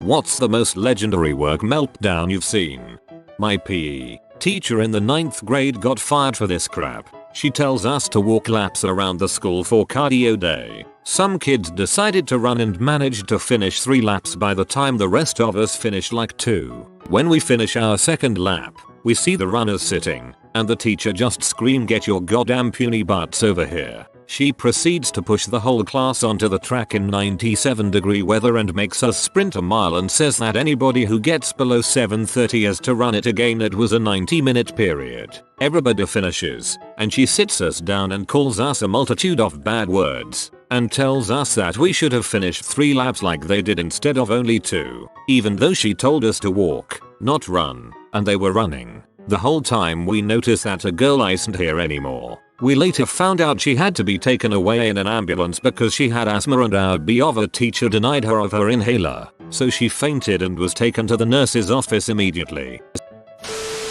What's the most legendary work meltdown you've seen? My PE teacher in the 9th grade got fired for this crap. She tells us to walk laps around the school for cardio day. Some kids decided to run and managed to finish 3 laps by the time the rest of us finished like 2. When we finish our 2nd lap, we see the runners sitting, and the teacher just scream, "Get your goddamn puny butts over here." She proceeds to push the whole class onto the track in 97-degree weather and makes us sprint a mile and says that anybody who gets below 7:30 has to run it again. It was a 90-minute period. Everybody finishes, and she sits us down and calls us a multitude of bad words, and tells us that we should have finished 3 laps like they did instead of only 2, even though she told us to walk, not run, and they were running. The whole time we noticed that a girl isn't here anymore. We later found out she had to be taken away in an ambulance because she had asthma and our B.O.V.A. teacher denied her of her inhaler, so she fainted and was taken to the nurse's office immediately.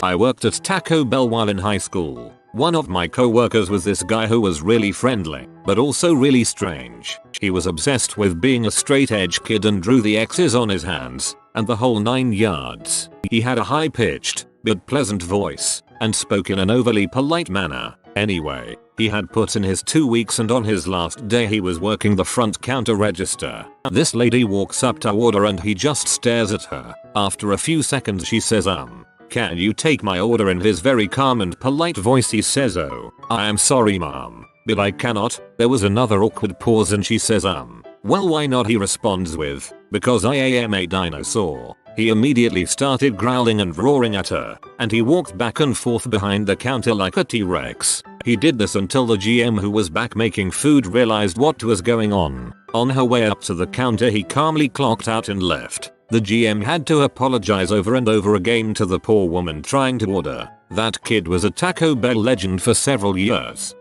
I worked at Taco Bell while in high school. One of my co-workers was this guy who was really friendly, but also really strange. He was obsessed with being a straight edge kid and drew the X's on his hands, and the whole 9 yards. He had a high-pitched, but pleasant voice, and spoke in an overly polite manner. Anyway, he had put in his 2 weeks and on his last day he was working the front counter register. This lady walks up to order and he just stares at her. After a few seconds she says, "Can you take my order?" In his very calm and polite voice he says, "Oh, I am sorry ma'am, but I cannot." There was another awkward pause and she says, "Well, why not?" He responds with, "Because I am a dinosaur." He immediately started growling and roaring at her, and he walked back and forth behind the counter like a T-Rex. He did this until the GM, who was back making food, realized what was going on. On her way up to the counter he calmly clocked out and left. The GM had to apologize over and over again to the poor woman trying to order. That kid was a Taco Bell legend for several years.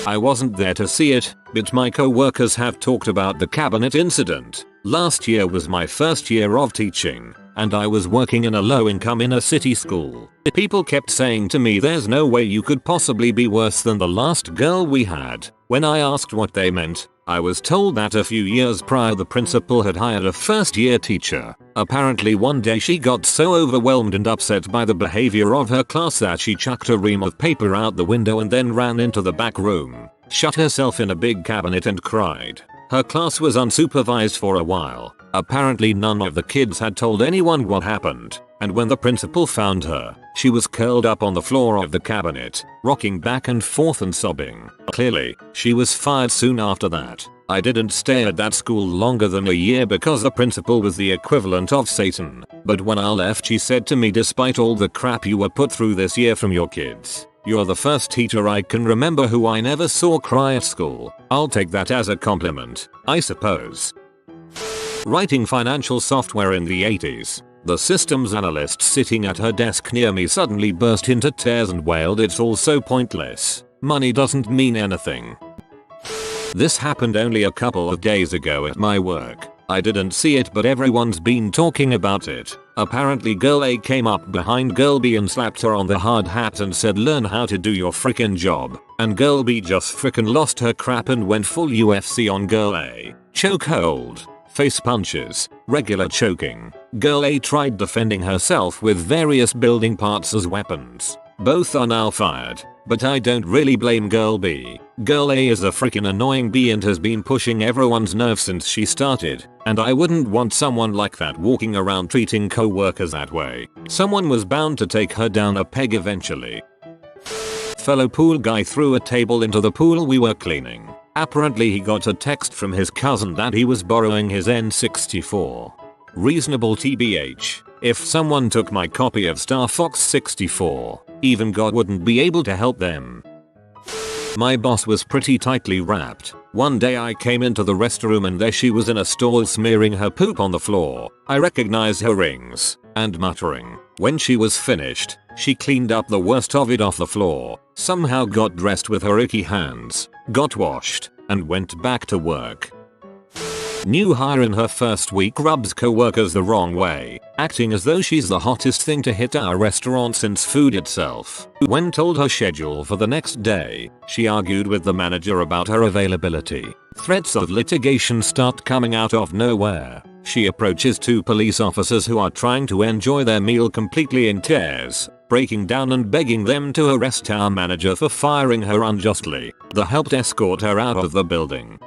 I wasn't there to see it, but my co-workers have talked about the cabinet incident. Last year was my first year of teaching, and I was working in a low-income inner city school. People kept saying to me, "There's no way you could possibly be worse than the last girl we had." When I asked what they meant, I was told that a few years prior the principal had hired a first-year teacher. Apparently one day she got so overwhelmed and upset by the behavior of her class that she chucked a ream of paper out the window and then ran into the back room, shut herself in a big cabinet and cried. Her class was unsupervised for a while. Apparently none of the kids had told anyone what happened, and when the principal found her, she was curled up on the floor of the cabinet, rocking back and forth and sobbing. Clearly, she was fired soon after that. I didn't stay at that school longer than a year because the principal was the equivalent of Satan. But when I left she said to me, "Despite all the crap you were put through this year from your kids, you're the first teacher I can remember who I never saw cry at school." I'll take that as a compliment, I suppose. Writing financial software in the 80s. The systems analyst sitting at her desk near me suddenly burst into tears and wailed, "It's all so pointless. Money doesn't mean anything." This happened only a couple of days ago at my work. I didn't see it, but everyone's been talking about it. Apparently girl A came up behind girl B and slapped her on the hard hat and said, "Learn how to do your frickin' job." And girl B just frickin' lost her crap and went full UFC on girl A. Chokehold, face punches, regular choking. Girl A tried defending herself with various building parts as weapons. Both are now fired, but I don't really blame girl B. Girl A is a freaking annoying B and has been pushing everyone's nerves since she started, and I wouldn't want someone like that walking around treating co-workers that way. Someone was bound to take her down a peg eventually. Fellow pool guy threw a table into the pool we were cleaning. Apparently he got a text from his cousin that he was borrowing his N64. Reasonable TBH. If someone took my copy of Star Fox 64, even God wouldn't be able to help them. My boss was pretty tightly wrapped. One day I came into the restroom and there she was in a stall smearing her poop on the floor. I recognized her rings, and muttering. When she was finished, she cleaned up the worst of it off the floor, somehow got dressed with her icky hands, got washed, and went back to work. New hire in her first week rubs co-workers the wrong way, acting as though she's the hottest thing to hit our restaurant since food itself. When told her schedule for the next day, she argued with the manager about her availability. Threats of litigation start coming out of nowhere. She approaches two police officers who are trying to enjoy their meal completely in tears, breaking down and begging them to arrest our manager for firing her unjustly. They helped escort her out of the building.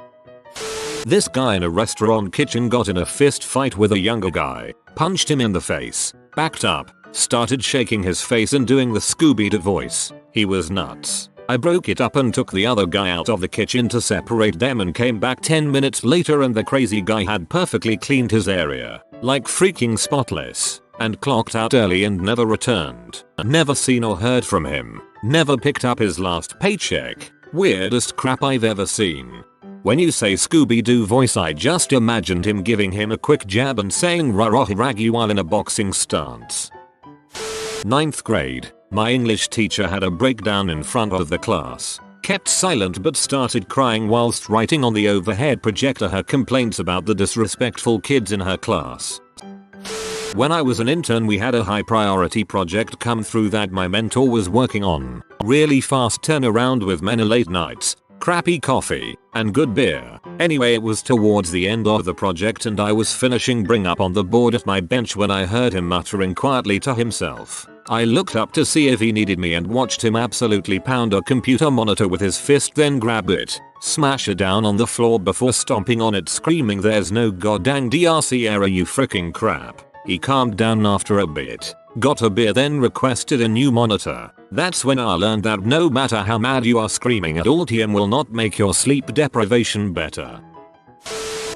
This guy in a restaurant kitchen got in a fist fight with a younger guy, punched him in the face, backed up, started shaking his face and doing the Scooby-Doo voice. He was nuts. I broke it up and took the other guy out of the kitchen to separate them and came back 10 minutes later and the crazy guy had perfectly cleaned his area, like freaking spotless, and clocked out early and never returned. Never seen or heard from him. Never picked up his last paycheck. Weirdest crap I've ever seen. When you say Scooby-Doo voice, I just imagined him giving him a quick jab and saying "Rah-rah raggy" while in a boxing stance. 9th grade. My English teacher had a breakdown in front of the class, kept silent but started crying whilst writing on the overhead projector her complaints about the disrespectful kids in her class. When I was an intern, we had a high priority project come through that my mentor was working on. Really fast turnaround with many late nights, crappy coffee, and good beer. Anyway, it was towards the end of the project and I was finishing bring up on the board at my bench when I heard him muttering quietly to himself. I looked up to see if he needed me and watched him absolutely pound a computer monitor with his fist, then grab it, smash it down on the floor before stomping on it screaming, "There's no goddamn DRC error, you freaking crap." He calmed down after a bit, got a beer, then requested a new monitor. That's when I learned that no matter how mad you are, screaming at Altium will not make your sleep deprivation better.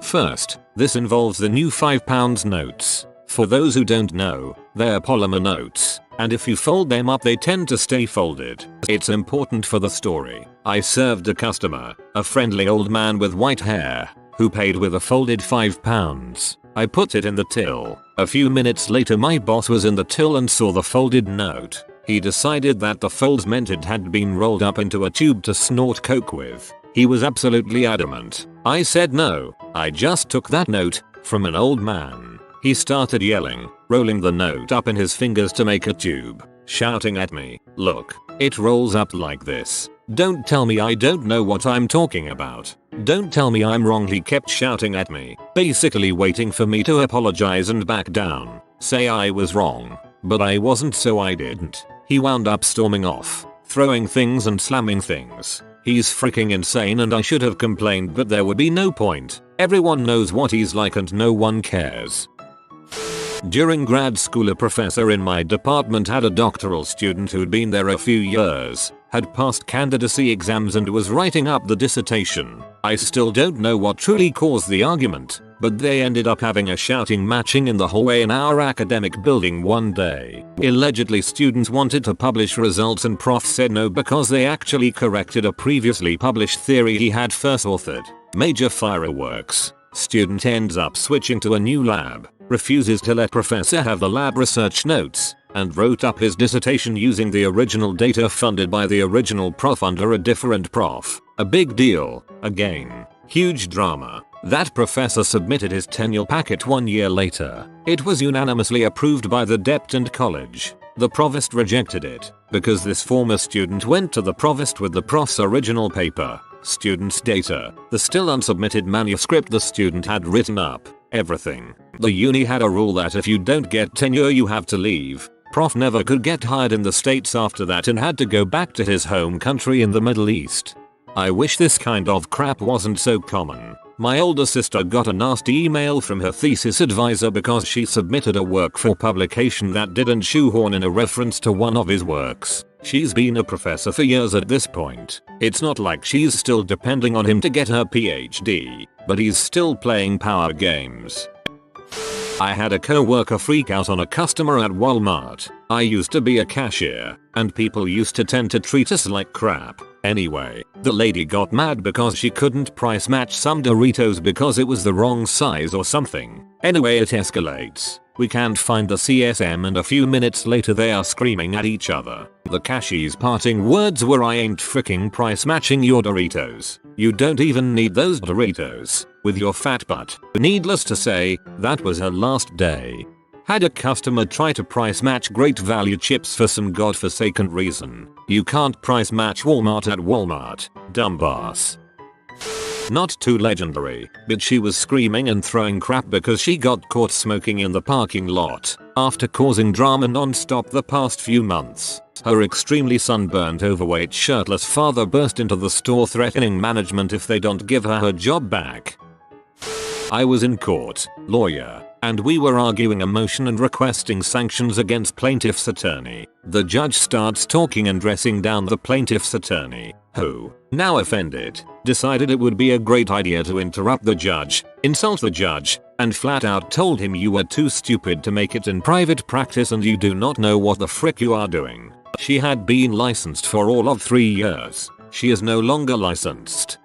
First, this involves the new £5 notes. For those who don't know, they're polymer notes, and if you fold them up they tend to stay folded. It's important for the story. I served a customer, a friendly old man with white hair, who paid with a folded £5. I put it in the till. A few minutes later my boss was in the till and saw the folded note. He decided that the folds meant it had been rolled up into a tube to snort coke with. He was absolutely adamant. I said no, I just took that note from an old man. He started yelling, rolling the note up in his fingers to make a tube, shouting at me, "Look, it rolls up like this. Don't tell me I don't know what I'm talking about. Don't tell me I'm wrong." He kept shouting at me, basically waiting for me to apologize and back down, say I was wrong, but I wasn't, so I didn't. He wound up storming off, throwing things and slamming things. He's freaking insane and I should have complained, but there would be no point. Everyone knows what he's like and no one cares. During grad school, a professor in my department had a doctoral student who'd been there a few years, had passed candidacy exams and was writing up the dissertation. I still don't know what truly caused the argument, but they ended up having a shouting matching in the hallway in our academic building one day. Allegedly, students wanted to publish results and prof said no because they actually corrected a previously published theory he had first authored. Major fireworks. Student ends up switching to a new lab, refuses to let professor have the lab research notes, and wrote up his dissertation using the original data funded by the original prof under a different prof. A big deal. Again, huge drama. That professor submitted his tenure packet 1 year later. It was unanimously approved by the dept and college. The provost rejected it, because this former student went to the provost with the prof's original paper, student's data, the still unsubmitted manuscript the student had written up, everything. The uni had a rule that if you don't get tenure you have to leave. Prof never could get hired in the States after that and had to go back to his home country in the Middle East. I wish this kind of crap wasn't so common. My older sister got a nasty email from her thesis advisor because she submitted a work for publication that didn't shoehorn in a reference to one of his works. She's been a professor for years at this point. It's not like she's still depending on him to get her PhD, but he's still playing power games. I had a co-worker freak out on a customer at Walmart. I used to be a cashier, and people used to tend to treat us like crap. Anyway, the lady got mad because she couldn't price match some Doritos because it was the wrong size or something. Anyway, it escalates. We can't find the CSM and a few minutes later they are screaming at each other. The cashier's parting words were, "I ain't freaking price matching your Doritos. You don't even need those Doritos with your fat butt." Needless to say, that was her last day. Had a customer try to price match Great Value chips for some godforsaken reason. You can't price match Walmart at Walmart, dumbass. Not too legendary, but she was screaming and throwing crap because she got caught smoking in the parking lot after causing drama non-stop the past few months. Her extremely sunburnt, overweight, shirtless father burst into the store threatening management if they don't give her job back. I was in court, lawyer, and we were arguing a motion and requesting sanctions against plaintiff's attorney. The judge starts talking and dressing down the plaintiff's attorney, who, now offended, decided it would be a great idea to interrupt the judge, insult the judge, and flat out told him you were too stupid to make it in private practice and you do not know what the frick you are doing. She had been licensed for all of 3 years. She is no longer licensed.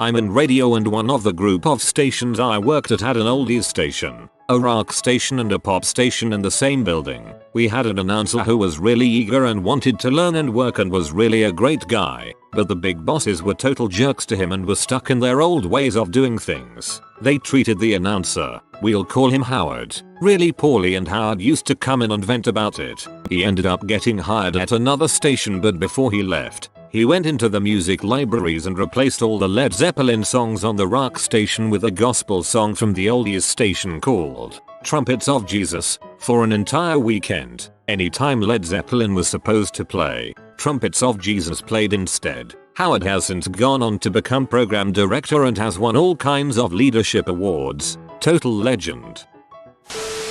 I'm in radio and one of the group of stations I worked at had an oldies station, a rock station and a pop station in the same building. We had an announcer who was really eager and wanted to learn and work and was really a great guy, but the big bosses were total jerks to him and were stuck in their old ways of doing things. They treated the announcer, we'll call him Howard, really poorly, and Howard used to come in and vent about it. He ended up getting hired at another station, but before he left, he went into the music libraries and replaced all the Led Zeppelin songs on the rock station with a gospel song from the oldies station called Trumpets of Jesus for an entire weekend. Anytime Led Zeppelin was supposed to play, Trumpets of Jesus played instead. Howard has since gone on to become program director and has won all kinds of leadership awards. Total legend.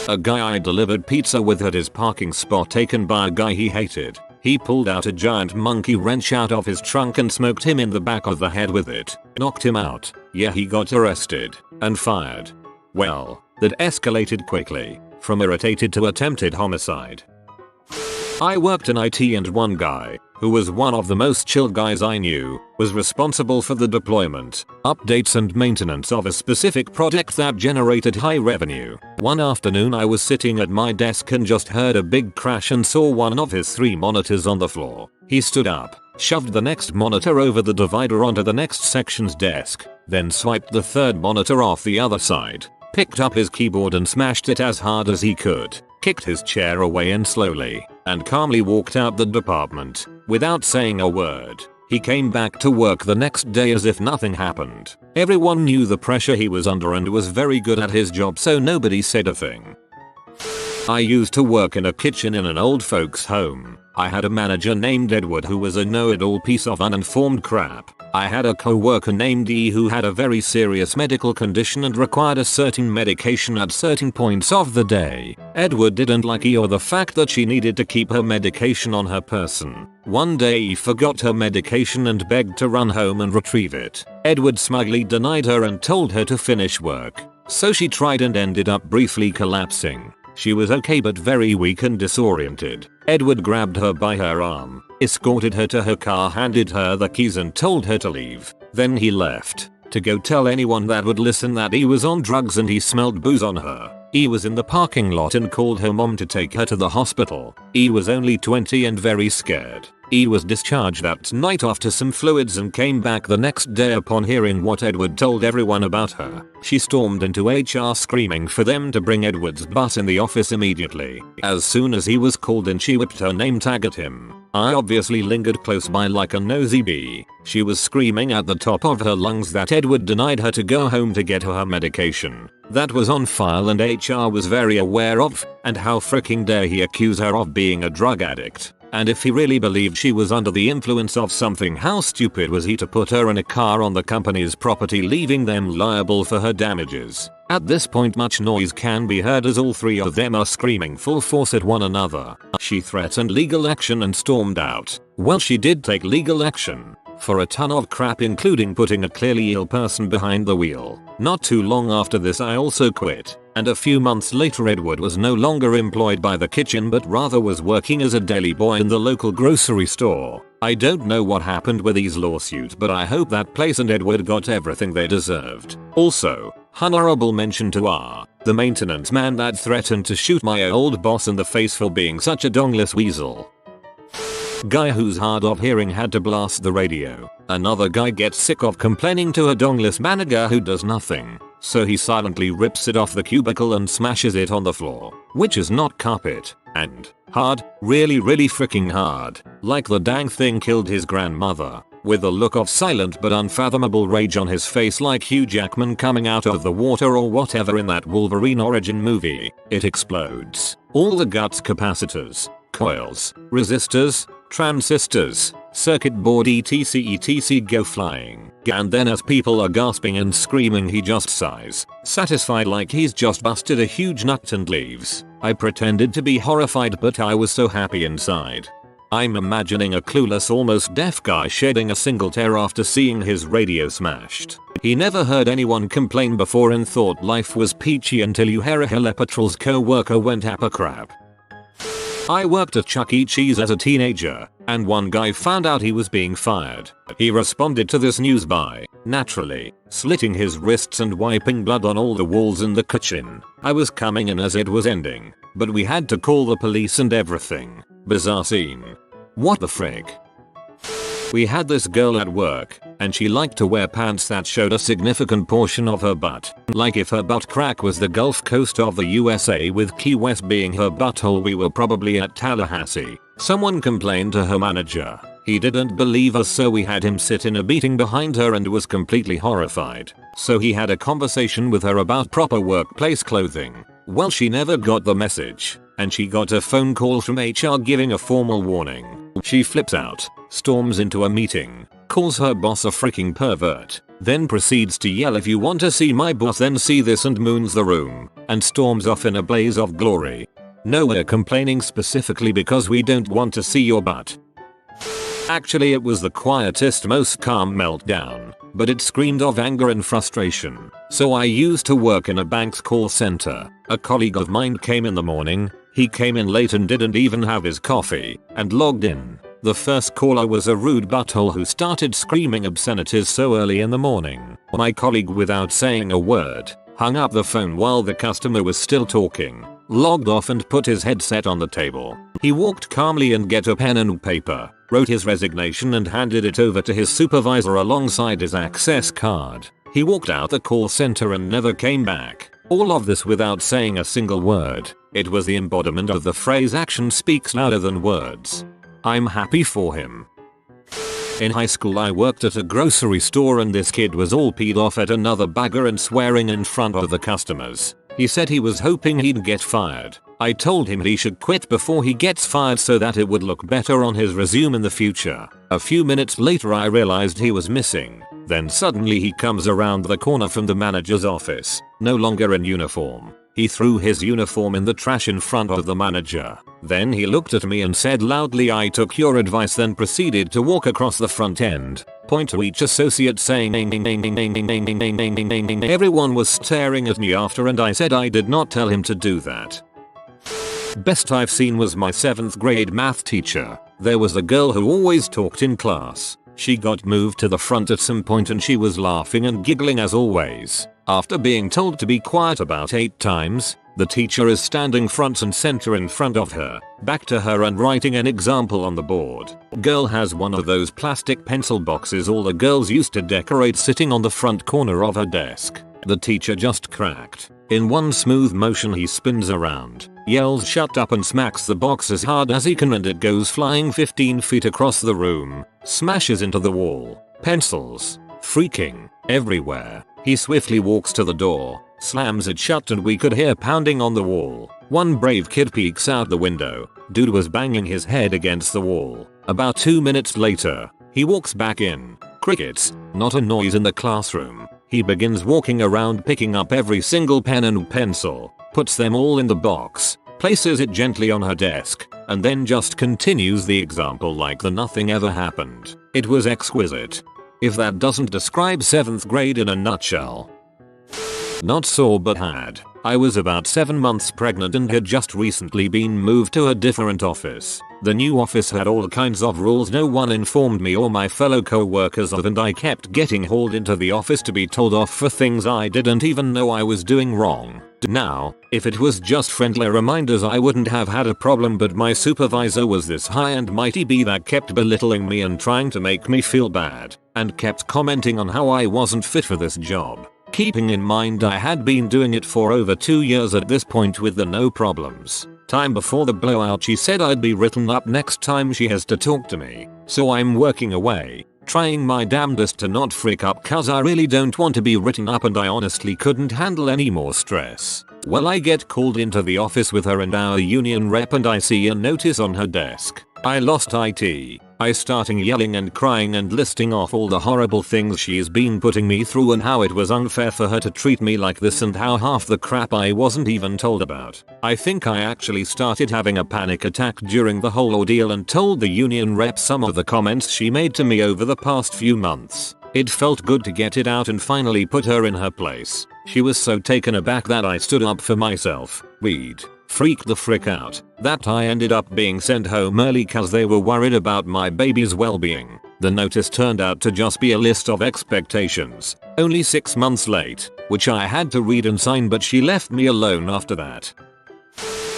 A guy I delivered pizza with had his parking spot taken by a guy he hated. He pulled out a giant monkey wrench out of his trunk and smoked him in the back of the head with it. Knocked him out. Yeah, he got arrested and fired. Well, that escalated quickly from irritated to attempted homicide. I worked in IT and one guy, who was one of the most chill guys I knew, was responsible for the deployment, updates and maintenance of a specific project that generated high revenue. One afternoon I was sitting at my desk and just heard a big crash and saw one of his 3 monitors on the floor. He stood up, shoved the next monitor over the divider onto the next section's desk, then swiped the 3rd monitor off the other side, picked up his keyboard and smashed it as hard as he could, kicked his chair away and slowly and calmly walked out the department without saying a word. He came back to work the next day as if nothing happened. Everyone knew the pressure he was under and was very good at his job, so nobody said a thing. I used to work in a kitchen in an old folks home. I had a manager named Edward who was a know-it-all piece of uninformed crap. I had a co-worker named E who had a very serious medical condition and required a certain medication at certain points of the day. Edward didn't like E or the fact that she needed to keep her medication on her person. One day E forgot her medication and begged to run home and retrieve it. Edward smugly denied her and told her to finish work. So she tried and ended up briefly collapsing. She was okay but very weak and disoriented. Edward grabbed her by her arm, escorted her to her car, handed her the keys and told her to leave. Then he left to go tell anyone that would listen that he was on drugs and he smelled booze on her. E was in the parking lot and called her mom to take her to the hospital. E was only 20 and very scared. E was discharged that night after some fluids and came back the next day upon hearing what Edward told everyone about her. She stormed into HR screaming for them to bring Edward's butt in the office immediately. As soon as he was called in, she whipped her name tag at him. I obviously lingered close by like a nosy bee. She was screaming at the top of her lungs that Edward denied her to go home to get her medication. That was on file and HR was very aware of, and how freaking dare he accuse her of being a drug addict. And if he really believed she was under the influence of something, how stupid was he to put her in a car on the company's property, leaving them liable for her damages? At this point much noise can be heard as all 3 of them are screaming full force at one another. She threatened legal action and stormed out. Well, she did take legal action for a ton of crap, including putting a clearly ill person behind the wheel. Not too long after this I also quit. And a few months later Edward was no longer employed by the kitchen but rather was working as a deli boy in the local grocery store. I don't know what happened with these lawsuits, but I hope that place and Edward got everything they deserved. Also, honorable mention to R, the maintenance man that threatened to shoot my old boss in the face for being such a dongless weasel. Guy who's hard of hearing had to blast the radio. Another guy gets sick of complaining to a dongless manager who does nothing. So he silently rips it off the cubicle and smashes it on the floor, which is not carpet, and hard, really freaking hard, like the dang thing killed his grandmother. with a look of silent but unfathomable rage on his face, like Hugh Jackman coming out of the water or whatever in that Wolverine origin movie. It explodes. All the guts capacitors, coils, resistors, transistors, circuit board etc go flying. And then as people are gasping and screaming, he just sighs, satisfied like he's just busted a huge nut, and leaves. I pretended to be horrified, but I was so happy inside. I'm imagining a clueless, almost deaf guy shedding a single tear after seeing his radio smashed. He never heard anyone complain before and thought life was peachy until you hear a Helipatrol's co-worker went apacrap. I worked at Chuck E. Cheese as a teenager, and one guy found out he was being fired. He responded to this news by, naturally, slitting his wrists and wiping blood on all the walls in the kitchen. I was coming in as it was ending, but we had to call the police and everything. Bizarre scene. What the frick? We had this girl at work, and she liked to wear pants that showed a significant portion of her butt. Like if her butt crack was the Gulf Coast of the USA with Key West being her butthole, we were probably at Tallahassee. Someone complained to her manager. He didn't believe us, so we had him sit in a meeting behind her and was completely horrified. So he had a conversation with her about proper workplace clothing. Well, she never got the message, and she got a phone call from HR giving a formal warning. She flips out, storms into a meeting, calls her boss a freaking pervert, then proceeds to yell, "If you want to see my boss, then see this," and moons the room, and storms off in a blaze of glory. No, we're complaining specifically because we don't want to see your butt. Actually, it was the quietest, most calm meltdown, but it screamed of anger and frustration. So I used to work in a bank's call center. A colleague of mine came in the morning. He came in late and didn't even have his coffee, and logged in. The first caller was a rude butthole who started screaming obscenities so early in the morning. My colleague, without saying a word, hung up the phone while the customer was still talking, logged off and put his headset on the table. He walked calmly and get a pen and paper, wrote his resignation and handed it over to his supervisor alongside his access card. He walked out the call center and never came back. All of this without saying a single word. It was the embodiment of the phrase "action speaks louder than words." I'm happy for him. In high school, I worked at a grocery store, and this kid was all peed off at another bagger and swearing in front of the customers. He said he was hoping he'd get fired. I told him he should quit before he gets fired so that it would look better on his resume in the future. A few minutes later, I realized he was missing. Then suddenly he comes around the corner from the manager's office, no longer in uniform. He threw his uniform in the trash in front of the manager. Then he looked at me and said loudly, "I took your advice," then proceeded to walk across the front end, point to each associate saying Everyone was staring at me after, and I said I did not tell him to do that. Best I've seen was my 7th grade math teacher. There was a girl who always talked in class. She got moved to the front at some point and she was laughing and giggling as always. After being told to be quiet about 8 times, the teacher is standing front and center in front of her, back to her and writing an example on the board. Girl has one of those plastic pencil boxes all the girls used to decorate sitting on the front corner of her desk. The teacher just cracked. In one smooth motion he spins around, yells "shut up," and smacks the box as hard as he can, and it goes flying 15 feet across the room, smashes into the wall. Pencils, freaking, everywhere. He swiftly walks to the door, slams it shut, and we could hear pounding on the wall. One brave kid peeks out the window. Dude was banging his head against the wall. About 2 minutes later, he walks back in. Crickets, not a noise in the classroom. He begins walking around picking up every single pen and pencil, puts them all in the box, places it gently on her desk, and then just continues the example like nothing ever happened. It was exquisite. If that doesn't describe 7th grade in a nutshell. Not saw but had. I was about 7 months pregnant and had just recently been moved to a different office. The new office had all kinds of rules no one informed me or my fellow co-workers of, and I kept getting hauled into the office to be told off for things I didn't even know I was doing wrong. Now, if it was just friendly reminders, I wouldn't have had a problem, but my supervisor was this high and mighty bee that kept belittling me and trying to make me feel bad, and kept commenting on how I wasn't fit for this job. Keeping in mind I had been doing it for over 2 years at this point with the no problems. Time before the blowout, she said I'd be written up next time she has to talk to me. So I'm working away, trying my damnedest to not freak up cause I really don't want to be written up and I honestly couldn't handle any more stress. Well, I get called into the office with her and our union rep and I see a notice on her desk. I lost IT. I starting yelling and crying and listing off all the horrible things she's been putting me through and how it was unfair for her to treat me like this and how half the crap I wasn't even told about. I think I actually started having a panic attack during the whole ordeal and told the union rep some of the comments she made to me over the past few months. It felt good to get it out and finally put her in her place. She was so taken aback that I stood up for myself. We'd freaked the frick out that I ended up being sent home early cause they were worried about my baby's well-being. The notice turned out to just be a list of expectations, only 6 months late, which I had to read and sign, but she left me alone after that.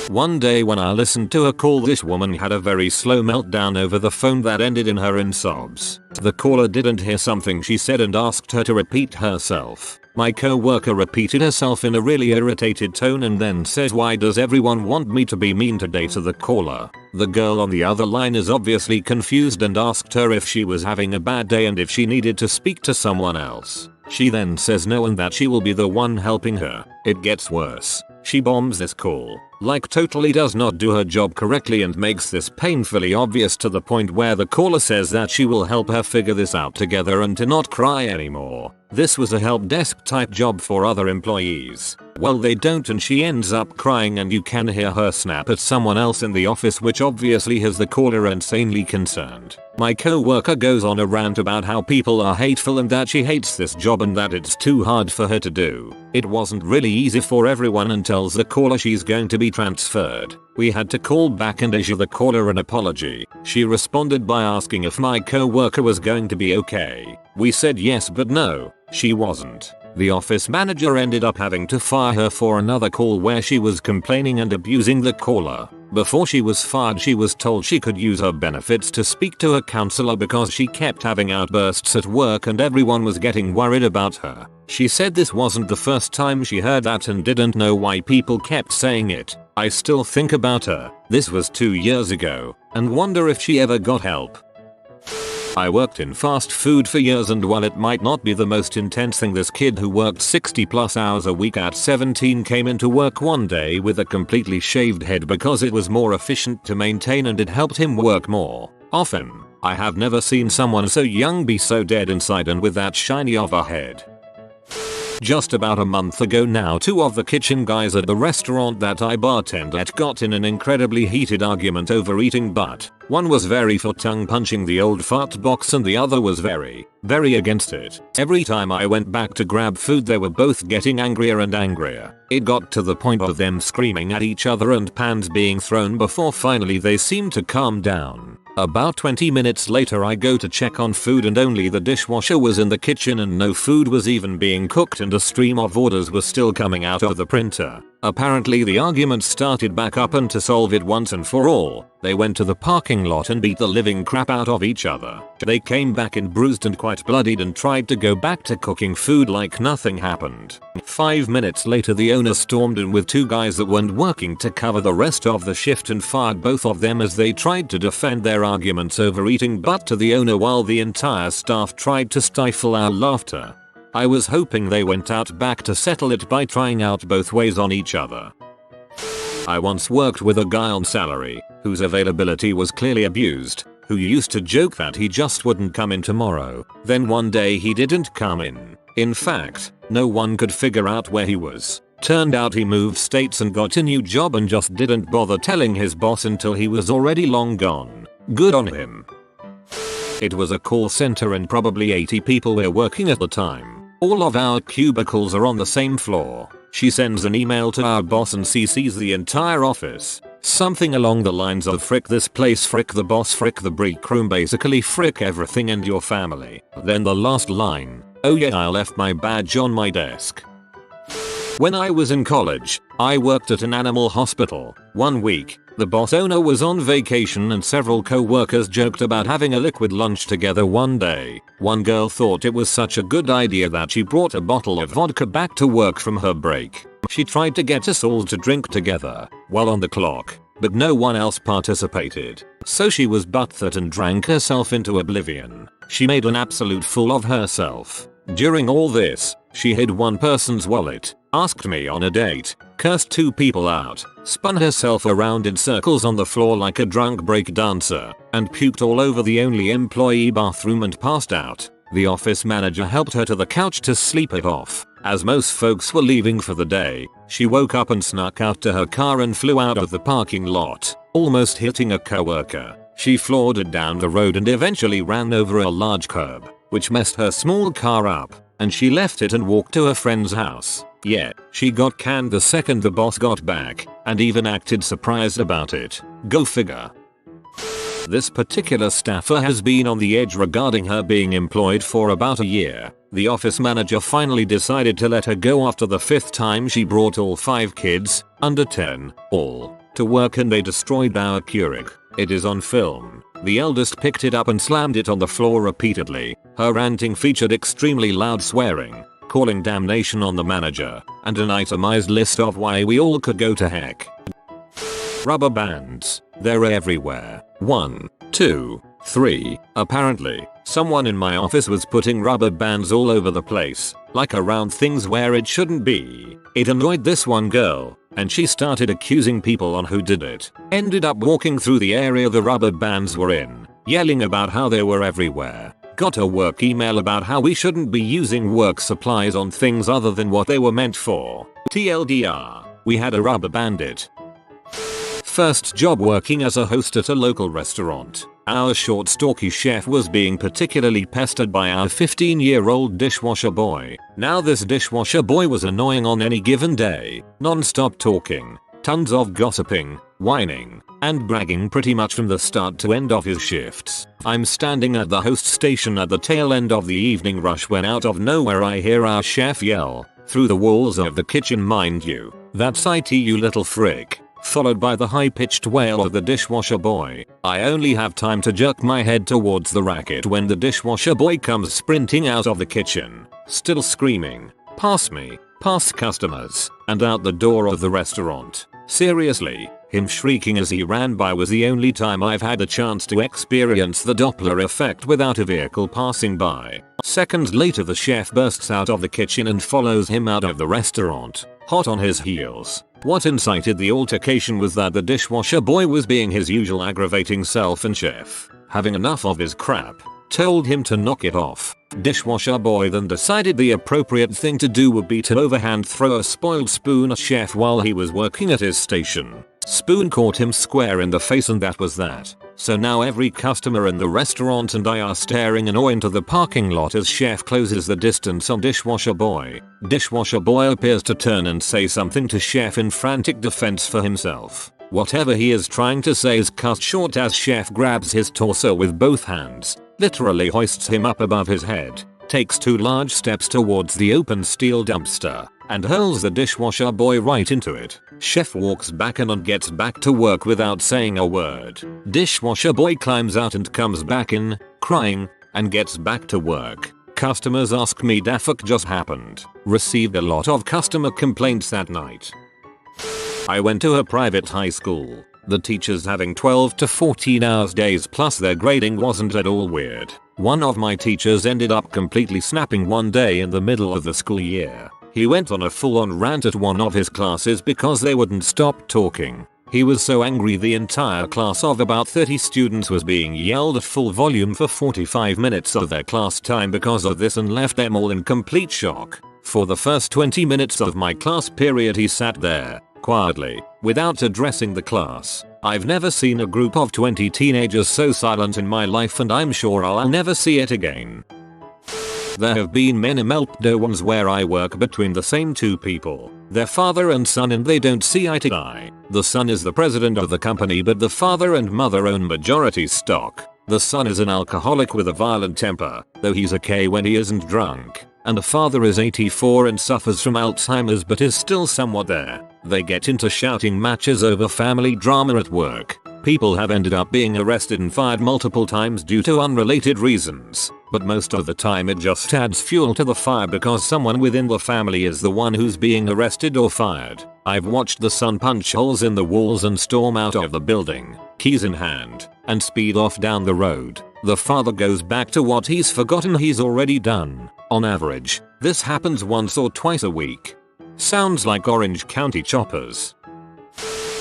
One day when I listened to her call, this woman had a very slow meltdown over the phone that ended in her in sobs. The caller didn't hear something she said and asked her to repeat herself. My co-worker repeated herself in a really irritated tone and then says, "Why does everyone want me to be mean today?" to the caller. The girl on the other line is obviously confused and asked her if she was having a bad day and if she needed to speak to someone else. She then says no and that she will be the one helping her. It gets worse. She bombs this call, like totally does not do her job correctly and makes this painfully obvious to the point where the caller says that she will help her figure this out together and to not cry anymore. This was a help desk type job for other employees. Well, they don't and she ends up crying and you can hear her snap at someone else in the office, which obviously has the caller insanely concerned. My co-worker goes on a rant about how people are hateful and that she hates this job and that it's too hard for her to do. It wasn't really easy for everyone and tells the caller she's going to be transferred. We had to call back and issue the caller an apology. She responded by asking if my co-worker was going to be okay. We said yes, but no, she wasn't. The office manager ended up having to fire her for another call where she was complaining and abusing the caller. Before she was fired, she was told she could use her benefits to speak to a counselor because she kept having outbursts at work and everyone was getting worried about her. She said this wasn't the first time she heard that and didn't know why people kept saying it. I still think about her. This was 2 years ago and wonder if she ever got help. I worked in fast food for years and while it might not be the most intense thing, this kid who worked 60+ hours a week at 17 came into work one day with a completely shaved head because it was more efficient to maintain and it helped him work more often. I have never seen someone so young be so dead inside and with that shiny of a head. Just about a month ago now, 2 of the kitchen guys at the restaurant that I bartend at got in an incredibly heated argument over eating butt. One was very for tongue punching the old fart box and the other was very against it. Every time I went back to grab food they were both getting angrier and angrier. It got to the point of them screaming at each other and pans being thrown before finally they seemed to calm down. About 20 minutes later I go to check on food and only the dishwasher was in the kitchen and no food was even being cooked and a stream of orders was still coming out of the printer. Apparently the argument started back up and to solve it once and for all, they went to the parking lot and beat the living crap out of each other. They came back in bruised and quite bloodied and tried to go back to cooking food like nothing happened. 5 minutes later the owner stormed in with 2 guys that weren't working to cover the rest of the shift and fired both of them as they tried to defend their arguments over eating butt to the owner while the entire staff tried to stifle our laughter. I was hoping they went out back to settle it by trying out both ways on each other. I once worked with a guy on salary whose availability was clearly abused, who used to joke that he just wouldn't come in tomorrow. Then one day he didn't come in. In fact, no one could figure out where he was. Turned out he moved states and got a new job and just didn't bother telling his boss until he was already long gone. Good on him. It was a call center and probably 80 people were working at the time. All of our cubicles are on the same floor. She sends an email to our boss and CCs the entire office. Something along the lines of frick this place, frick the boss, frick the break room, basically frick everything and your family. Then the last line, "Oh yeah, I left my badge on my desk." When I was in college, I worked at an animal hospital. One week, the boss owner was on vacation and several co-workers joked about having a liquid lunch together one day. One girl thought it was such a good idea that she brought a bottle of vodka back to work from her break. She tried to get us all to drink together while on the clock, but no one else participated. So she was butthurt and drank herself into oblivion. She made an absolute fool of herself. During all this, she hid one person's wallet, asked me on a date, cursed 2 people out, spun herself around in circles on the floor like a drunk break dancer, and puked all over the only employee bathroom and passed out. The office manager helped her to the couch to sleep it off. As most folks were leaving for the day, she woke up and snuck out to her car and flew out of the parking lot, almost hitting a coworker. She floundered down the road and eventually ran over a large curb, which messed her small car up, and she left it and walked to a friend's house. Yeah, she got canned the second the boss got back, and even acted surprised about it. Go figure. This particular staffer has been on the edge regarding her being employed for about a year. The office manager finally decided to let her go after the 5th time she brought all 5 kids, under 10, all, to work, and they destroyed our Keurig. It is on film. The eldest picked it up and slammed it on the floor repeatedly. Her ranting featured extremely loud swearing, calling damnation on the manager, and an itemized list of why we all could go to heck. Rubber bands. They're everywhere. 1, 2, 3. Apparently, someone in my office was putting rubber bands all over the place, like around things where it shouldn't be. It annoyed this one girl, and she started accusing people on who did it. Ended up walking through the area the rubber bands were in, yelling about how they were everywhere. Got a work email about how we shouldn't be using work supplies on things other than what they were meant for. TLDR, we had a rubber bandit. First job working as a host at a local restaurant. Our short stalky chef was being particularly pestered by our 15-year-old dishwasher boy. Now this dishwasher boy was annoying on any given day, non-stop talking, tons of gossiping, whining, and bragging pretty much from the start to end of his shifts. I'm standing at the host station at the tail end of the evening rush when out of nowhere I hear our chef yell, through the walls of the kitchen mind you, "That's IT, you little frick," followed by the high-pitched wail of the dishwasher boy. I only have time to jerk my head towards the racket when the dishwasher boy comes sprinting out of the kitchen, still screaming, "Pass me, pass customers," and out the door of the restaurant. Seriously, him shrieking as he ran by was the only time I've had a chance to experience the Doppler effect without a vehicle passing by. Seconds later the chef bursts out of the kitchen and follows him out of the restaurant, hot on his heels. What incited the altercation was that the dishwasher boy was being his usual aggravating self, and chef, having enough of his crap, told him to knock it off. Dishwasher boy then decided the appropriate thing to do would be to overhand throw a spoiled spoon at chef while he was working at his station. Spoon caught him square in the face, and that was that. So now every customer in the restaurant and I are staring in awe into the parking lot as chef closes the distance on dishwasher boy. Dishwasher boy appears to turn and say something to chef in frantic defense for himself. Whatever he is trying to say is cut short as chef grabs his torso with both hands, literally hoists him up above his head, takes 2 large steps towards the open steel dumpster, and hurls the dishwasher boy right into it. Chef walks back in and gets back to work without saying a word. Dishwasher boy climbs out and comes back in, crying, and gets back to work. Customers ask me da fuck just happened. Received a lot of customer complaints that night. I went to a private high school. The teachers having 12 to 14 hours days plus their grading wasn't at all weird. One of my teachers ended up completely snapping one day in the middle of the school year. He went on a full-on rant at one of his classes because they wouldn't stop talking. He was so angry the entire class of about 30 students was being yelled at full volume for 45 minutes of their class time because of this, and left them all in complete shock. For the first 20 minutes of my class period he sat there, quietly, without addressing the class. I've never seen a group of 20 teenagers so silent in my life, and I'm sure I'll never see it again. There have been many meltdowns where I work between the same 2 people, their father and son, and they don't see eye to eye. The son is the president of the company, but the father and mother own majority stock. The son is an alcoholic with a violent temper, though he's okay when he isn't drunk. And the father is 84 and suffers from Alzheimer's but is still somewhat there. They get into shouting matches over family drama at work. People have ended up being arrested and fired multiple times due to unrelated reasons. but most of the time it just adds fuel to the fire because someone within the family is the one who's being arrested or fired. I've watched the son punch holes in the walls and storm out of the building, keys in hand, and speed off down the road. The father goes back to what he's forgotten he's already done. On average, this happens once or twice a week. Sounds like Orange County choppers.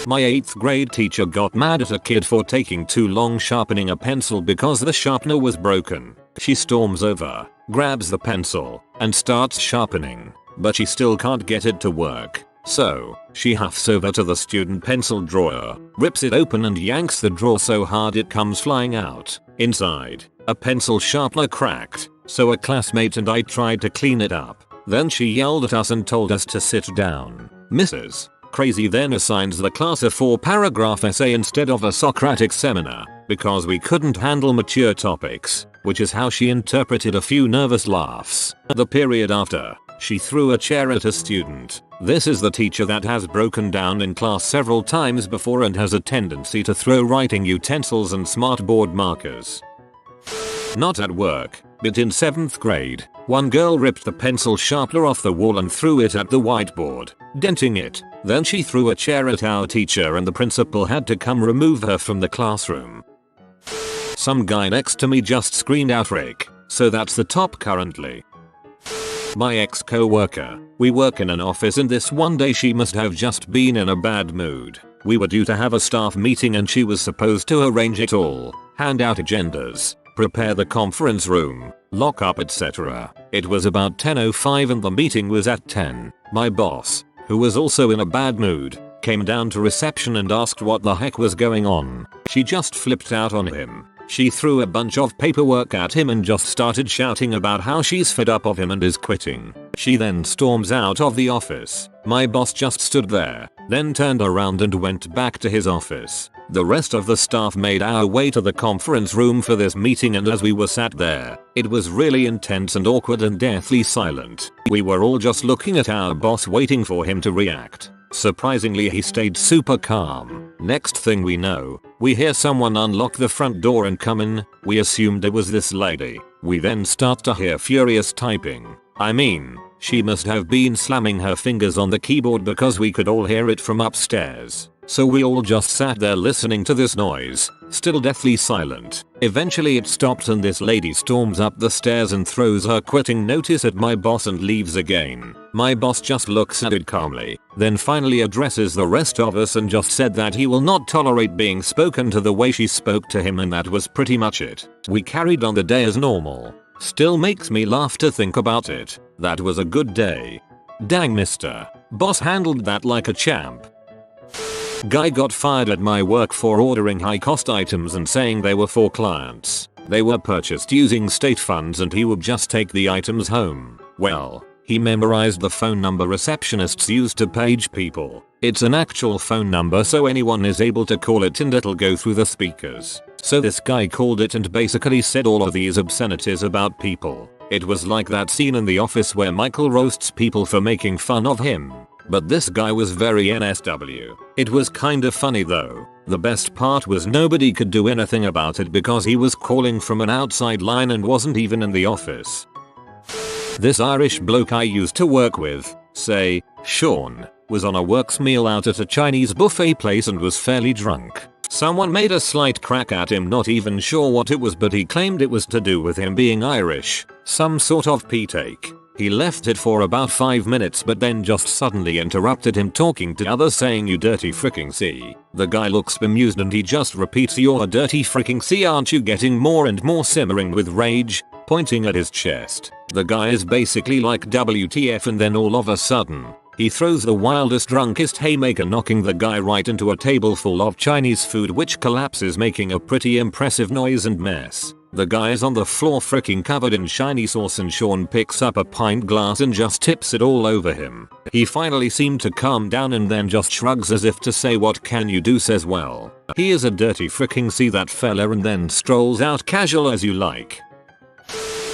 My 8th grade teacher got mad at a kid for taking too long sharpening a pencil because the sharpener was broken. She storms over, grabs the pencil, and starts sharpening, but she still can't get it to work. So, she huffs over to the student pencil drawer, rips it open and yanks the drawer so hard it comes flying out. Inside, a pencil sharpener cracked, so a classmate and I tried to clean it up. Then she yelled at us and told us to sit down. Mrs. Crazy then assigns the class a 4-paragraph essay instead of a Socratic seminar, because we couldn't handle mature topics, which is how she interpreted a few nervous laughs. The period after, she threw a chair at a student. This is the teacher that has broken down in class several times before and has a tendency to throw writing utensils and smartboard markers. Not at work, but in 7th grade, one girl ripped the pencil sharpener off the wall and threw it at the whiteboard, denting it. Then she threw a chair at our teacher and the principal had to come remove her from the classroom. Some guy next to me just screamed out Rick, so that's the top currently. My ex-co-worker, we work in an office and this one day she must have just been in a bad mood. We were due to have a staff meeting and she was supposed to arrange it all, hand out agendas, prepare the conference room, lock up etc. It was about 10:05 and the meeting was at 10. My boss, who was also in a bad mood, came down to reception and asked what the heck was going on. She just flipped out on him. She threw a bunch of paperwork at him and just started shouting about how she's fed up of him and is quitting. She then storms out of the office. My boss just stood there, then turned around and went back to his office. The rest of the staff made our way to the conference room for this meeting and as we were sat there, it was really intense and awkward and deathly silent. We were all just looking at our boss waiting for him to react. Surprisingly he stayed super calm. Next thing we know, we hear someone unlock the front door and come in. We assumed it was this lady. We then start to hear furious typing. I mean, she must have been slamming her fingers on the keyboard because we could all hear it from upstairs. So we all just sat there listening to this noise, still deathly silent. Eventually it stopped and this lady storms up the stairs and throws her quitting notice at my boss and leaves again. My boss just looks at it calmly, then finally addresses the rest of us and just said that he will not tolerate being spoken to the way she spoke to him and that was pretty much it. We carried on the day as normal. Still makes me laugh to think about it. That was a good day. Dang Mr. Boss handled that like a champ. Guy got fired at my work for ordering high cost items and saying they were for clients. They were purchased using state funds and he would just take the items home. Well, he memorized the phone number receptionists use to page people. It's an actual phone number so anyone is able to call it and it'll go through the speakers. So this guy called it and basically said all of these obscenities about people. It was like that scene in The Office where Michael roasts people for making fun of him. But this guy was very NSW. It was kinda funny though. The best part was nobody could do anything about it because he was calling from an outside line and wasn't even in the office. This Irish bloke I used to work with, say, Sean, was on a works meal out at a Chinese buffet place and was fairly drunk. Someone made a slight crack at him, not even sure what it was, but he claimed it was to do with him being Irish, some sort of pee-take. He left it for about 5 minutes but then just suddenly interrupted him talking to others saying you dirty freaking C. The guy looks bemused and he just repeats you're a dirty freaking C, aren't you, getting more and more simmering with rage, pointing at his chest. The guy is basically like WTF and then all of a sudden, he throws the wildest drunkest haymaker knocking the guy right into a table full of Chinese food which collapses making a pretty impressive noise and mess. The guy is on the floor freaking covered in shiny sauce and Sean picks up a pint glass and just tips it all over him. He finally seemed to calm down and then just shrugs as if to say what can you do, says well, he is a dirty freaking C, that fella, and then strolls out casual as you like.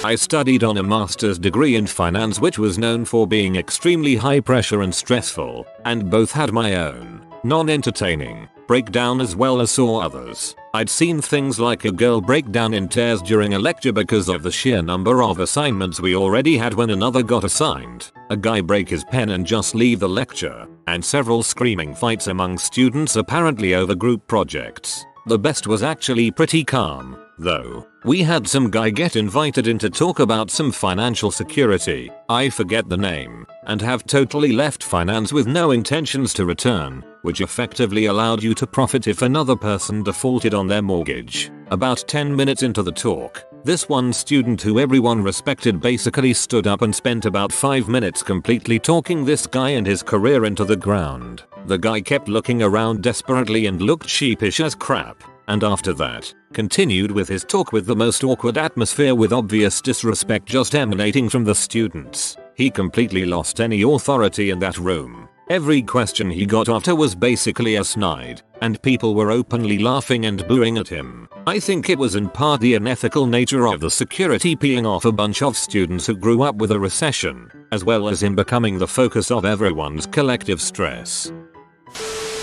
I studied on a master's degree in finance which was known for being extremely high pressure and stressful, and both had my own non-entertaining breakdown as well as saw others. I'd seen things like a girl break down in tears during a lecture because of the sheer number of assignments we already had when another got assigned, a guy break his pen and just leave the lecture, and several screaming fights among students apparently over group projects. The best was actually pretty calm, though. We had some guy get invited in to talk about some financial security, I forget the name, and have totally left finance with no intentions to return, which effectively allowed you to profit if another person defaulted on their mortgage. About 10 minutes into the talk, this one student who everyone respected basically stood up and spent about 5 minutes completely talking this guy and his career into the ground. The guy kept looking around desperately and looked sheepish as crap, and after that, continued with his talk with the most awkward atmosphere with obvious disrespect just emanating from the students. He completely lost any authority in that room. Every question he got after was basically a snide, and people were openly laughing and booing at him. I think it was in part the unethical nature of the security peeing off a bunch of students who grew up with a recession, as well as him becoming the focus of everyone's collective stress.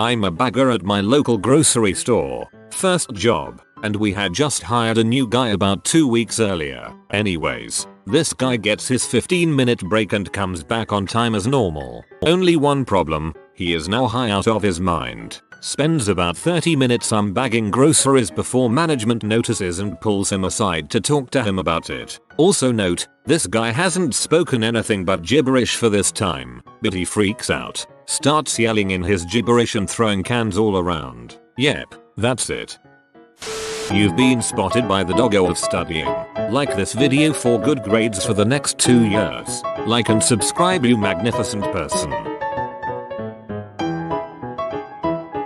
I'm a bagger at my local grocery store. First job, and we had just hired a new guy about 2 weeks earlier. Anyways, this guy gets his 15-minute break and comes back on time as normal. Only one problem, he is now high out of his mind. Spends about 30 minutes unbagging groceries before management notices and pulls him aside to talk to him about it. Also note, this guy hasn't spoken anything but gibberish for this time, but he freaks out, starts yelling in his gibberish and throwing cans all around. Yep, that's it. You've been spotted by the doggo of studying. Like this video for good grades for the next 2 years. Like and subscribe, you magnificent person.